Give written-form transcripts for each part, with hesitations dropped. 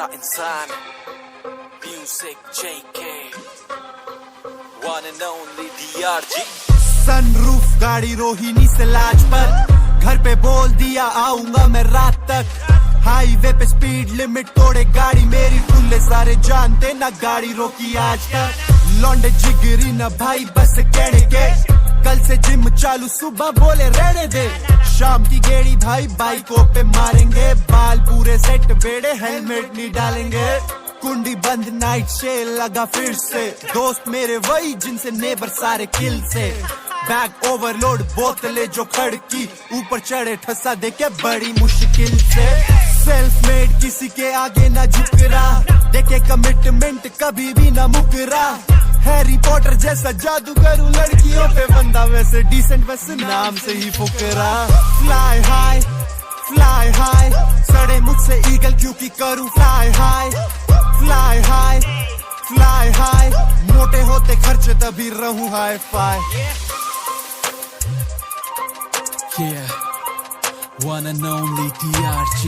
दूसरा इंसान music JK one and only DRG। Sunroof गाड़ी रोहिणी से लाजपत, घर पे बोल दिया आऊंगा मैं रात तक। हाईवे पे स्पीड लिमिट तोड़े गाड़ी मेरी, खुले सारे जानते ना गाड़ी रोकी आज तक। लौंडे जिगरी ना भाई बस कहने के, कल से जिम चालू सुबह बोले रहने दे। शाम की गेड़ी भाई बाइकों पे मारेंगे, बाल पूरे सेट बेड़े हेलमेट नहीं डालेंगे। कुंडी बंद नाइट से लगा फिर से, दोस्त मेरे वही जिनसे नेबर सारे किल से। बैग ओवरलोड बोतलें जो खड़की, ऊपर चढ़े ठसा देके बड़ी मुश्किल से। सेल्फ मेड किसी के आगे ना झुकरा, देखे कमिटमेंट कभी भी ना मुकरा। हैरी पॉटर जैसा जादू करूं लड़कियों पे, बंदा वैसे डिसेंट बस नाम से ही फुकरा। फ्लाई हाई सड़े मुझसे ईगल क्योंकि करूं फ्लाई हाई। फ्लाई हाई मोटे होते खर्चे तभी रहूं hi fi. Yeah, one and only DRG।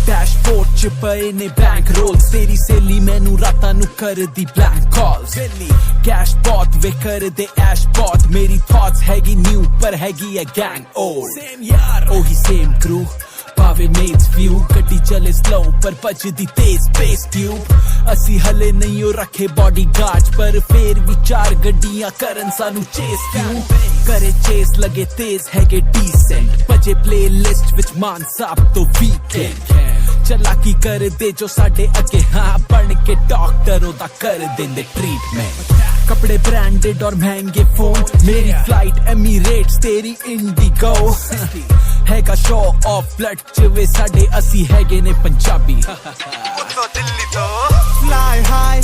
Dashboard च पए ने बैंक रोल्स, तेरी सहेली मैनू रातां नू कर दी ब्लैंक कॉल्स। कैश बॉट वे कर दे ऐश बॉट, मेरी थॉट्स हैगी न्यू पर हैगी है गैंग ओल्ड। सेम यार ओही सेम क्रू, पावे मेट्स व्यू, गड्डी चले स्लो पर बजदी तेज स्पेस ट्यूब। असी हले नहीं हो रखे बॉडी गार्ड्स, पर फेर भी चार गड्डियां करन सानू चेस क्यों करे। चेस लगे तेज हैगे डिसेंट, बजे प्ले लिस्ट विच मान साहब तो वीकेंड। चलाकी कर दे जो साडे अगे, हाँ बन के डॉक्टर ओदा कर देंदे ट्रीटमेंट। कपड़े ब्रांडेड और महंगे फोन, मेरी फ्लाइट एमिरेट्स तेरी इंडिगो। हैगा शो ऑफ ब्लड च वे साडे, असी हैगे ने पंजाबी। तो दिल्ली तो फ्लाई हाई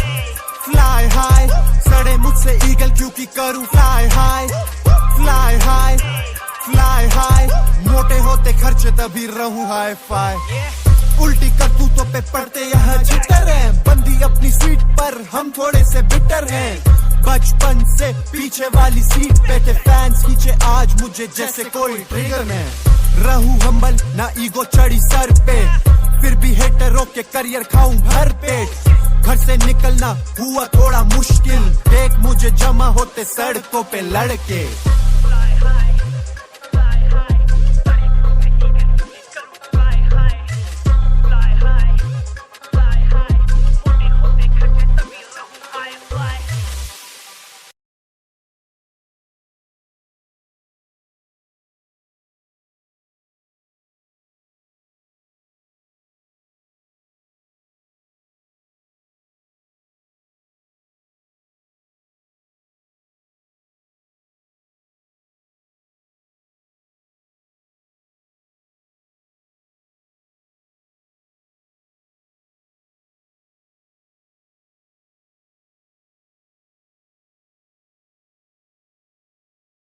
सड़े मुझसे ईगल क्योंकि करूं फ्लाई हाई। मोटे होते खर्चे तभी रहूं हाई फाई। उल्टी करतूतों पे पड़ते यहाँ चिटर हैं, बंदी अपनी सीट पर हम थोड़े से बिटर हैं। बचपन से पीछे वाली सीट पे थे फैंस खींचे आज मुझे जैसे कोई ट्रिगर में। रहूं हम्बल ना ईगो चढ़ी सर पे, फिर भी हेटरों के करियर खाऊं भर पेट। घर से निकलना हुआ थोड़ा मुश्किल, देख मुझे जमा होते सड़कों पे लड़के।